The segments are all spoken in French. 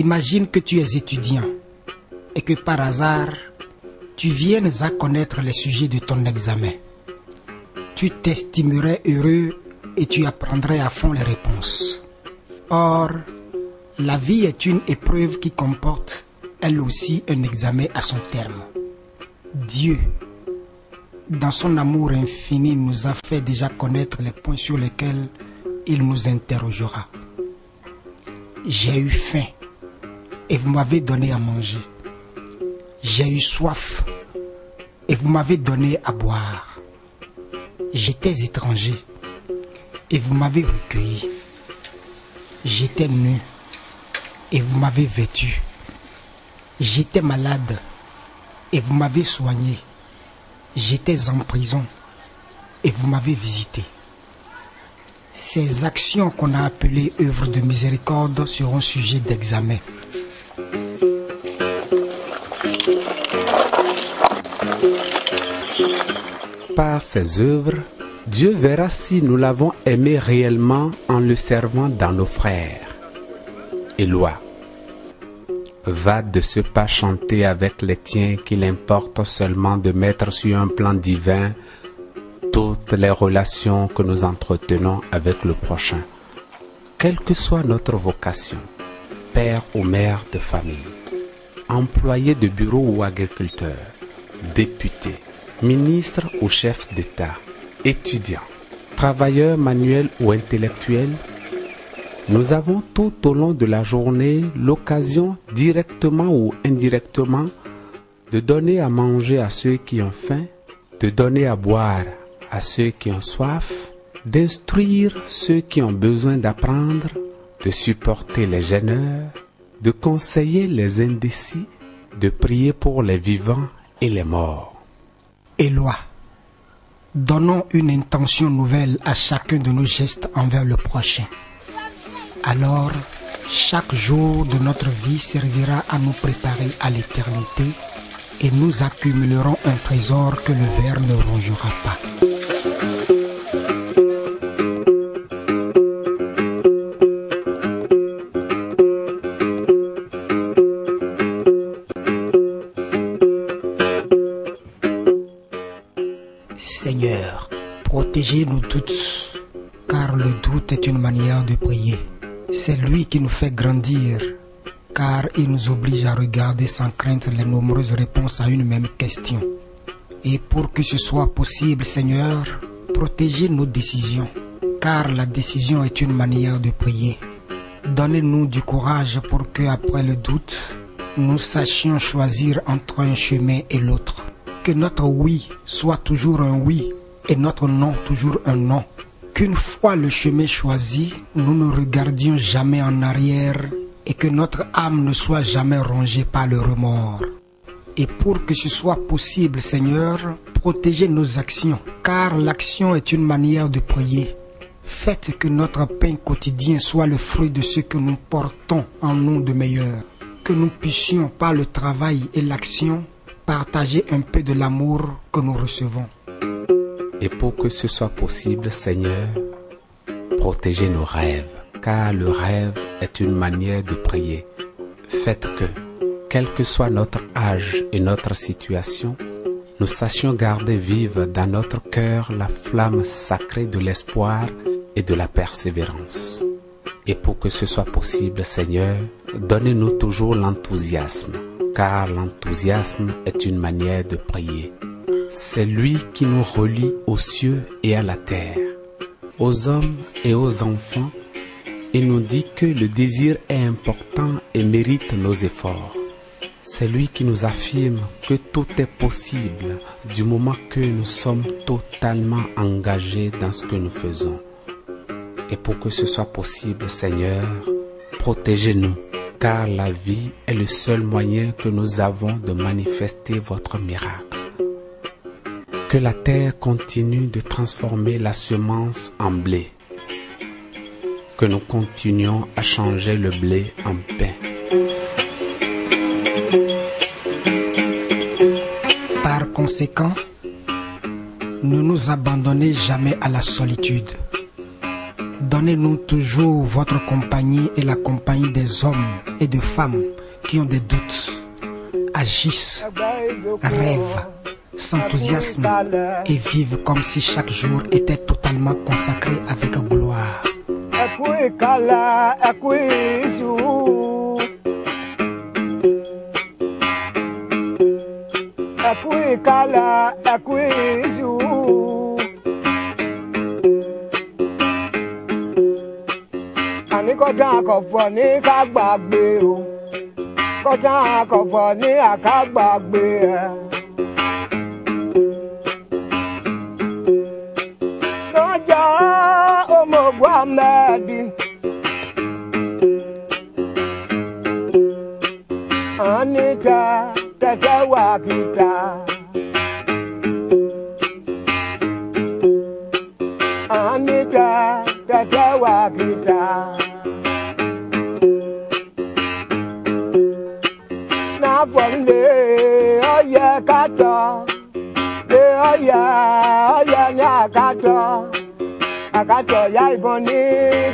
Imagine que tu es étudiant et que par hasard, tu viennes à connaître les sujets de ton examen. Tu t'estimerais heureux et tu apprendrais à fond les réponses. Or, la vie est une épreuve qui comporte, elle aussi, un examen à son terme. Dieu, dans son amour infini, nous a fait déjà connaître les points sur lesquels il nous interrogera. J'ai eu faim et vous m'avez donné à manger. J'ai eu soif et vous m'avez donné à boire. J'étais étranger et vous m'avez recueilli. J'étais nu et vous m'avez vêtu. J'étais malade et vous m'avez soigné. J'étais en prison et vous m'avez visité. Ces actions qu'on a appelées œuvres de miséricorde seront sujets d'examen. Par ces œuvres, Dieu verra si nous l'avons aimé réellement en le servant dans nos frères. Éloi, va de ce pas chanter avec les tiens qu'il importe seulement de mettre sur un plan divin toutes les relations que nous entretenons avec le prochain, quelle que soit notre vocation, père ou mère de famille, employé de bureau ou agriculteur, député, ministre ou chef d'État, étudiant, travailleur manuel ou intellectuel. Nous avons tout au long de la journée l'occasion, directement ou indirectement, de donner à manger à ceux qui ont faim, de donner à boire à ceux qui ont soif, d'instruire ceux qui ont besoin d'apprendre, de supporter les gêneurs, de conseiller les indécis, de prier pour les vivants et les morts. Éloi, donnons une intention nouvelle à chacun de nos gestes envers le prochain. Alors, chaque jour de notre vie servira à nous préparer à l'éternité et nous accumulerons un trésor que le ver ne rongera pas. Seigneur, protégez-nous tous, car le doute est une manière de prier. C'est lui qui nous fait grandir, car il nous oblige à regarder sans crainte les nombreuses réponses à une même question. Et pour que ce soit possible, Seigneur, protégez nos décisions, car la décision est une manière de prier. Donnez-nous du courage pour que, après le doute, nous sachions choisir entre un chemin et l'autre. Que notre oui soit toujours un oui et notre non toujours un non. Qu'une fois le chemin choisi, nous ne regardions jamais en arrière et que notre âme ne soit jamais rongée par le remords. Et pour que ce soit possible, Seigneur, protégez nos actions, car l'action est une manière de prier. Faites que notre pain quotidien soit le fruit de ce que nous portons en nous de meilleur. Que nous puissions, par le travail et l'action, partager un peu de l'amour que nous recevons. Et pour que ce soit possible, Seigneur, protégez nos rêves, car le rêve est une manière de prier. Faites que, quel que soit notre âge et notre situation, nous sachions garder vive dans notre cœur la flamme sacrée de l'espoir et de la persévérance. Et pour que ce soit possible, Seigneur, donnez-nous toujours l'enthousiasme, car l'enthousiasme est une manière de prier. C'est lui qui nous relie aux cieux et à la terre, aux hommes et aux enfants, et nous dit que le désir est important et mérite nos efforts. C'est lui qui nous affirme que tout est possible du moment que nous sommes totalement engagés dans ce que nous faisons. Et pour que ce soit possible, Seigneur, protégez-nous, car la vie est le seul moyen que nous avons de manifester votre miracle. Que la terre continue de transformer la semence en blé. Que nous continuions à changer le blé en pain. Par conséquent, ne nous abandonnez jamais à la solitude. Donnez-nous toujours votre compagnie et la compagnie des hommes et de femmes qui ont des doutes, agissent, rêvent, s'enthousiasment et vivent comme si chaque jour était totalement consacré avec gloire. Ani kọjá àkọ́fọ́ ní ká gbàgbé o, kọjá àkọ́fọ́ ní àká gbàgbé ẹ. Lọ́jà ọmọọ̀gbọ́n Ahmed, Anita tẹ̀tẹ̀ wà kìtà. Anita tẹ̀tẹ̀ wà kìtà. N'afọ̀nlé ọyẹ kàtọ́, lé ọyẹ ní àkàtọ́. Àkàtọ́ ya ìbọn ní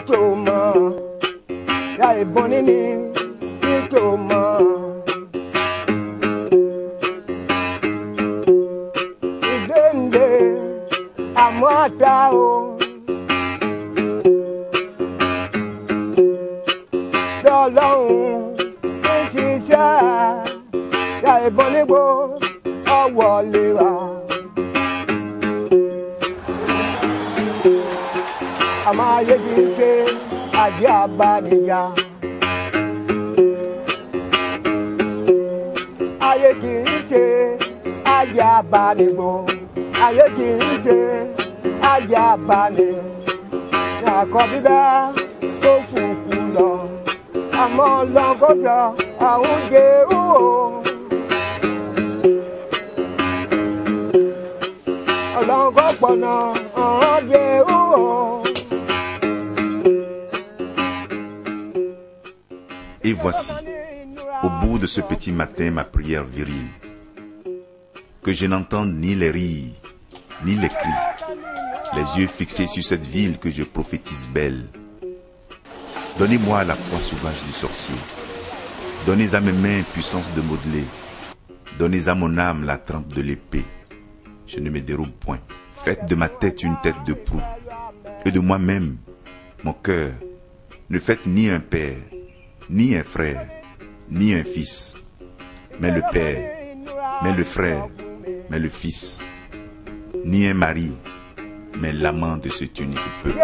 tòmọ̀, ya ìbọn ní tòmọ̀. Ìdéǹdé àmọ́ àtà o. Ọlọ́run ń ṣiṣẹ́ ya ìbọn nígbó ọwọ́ lè wà. Àmọ́ ayé ti ń ṣe àjẹ́ àbánijà. Ayé ti ń ṣe àjẹ́ àbánigbó. Ayé ti ń ṣe àjẹ́ àbáni. Àkọ́bí bá tó fùkú lọ. Àmọ́ lọ́gọ́sọ àwọn jẹ́rú o. Ọlọ́gọ́ pọ̀nà àwọn jẹ́rú o. Et voici, au bout de ce petit matin, ma prière virile. Que je n'entende ni les rires, ni les cris, les yeux fixés sur cette ville que je prophétise belle. Donnez-moi la foi sauvage du sorcier. Donnez à mes mains puissance de modeler. Donnez à mon âme la trempe de l'épée. Je ne me dérobe point. Faites de ma tête une tête de proue. Et de moi-même, mon cœur, ne faites ni un père, ni un frère, ni un fils, mais le père, mais le frère, mais le fils, ni un mari, mais l'amant de cet unique peuple.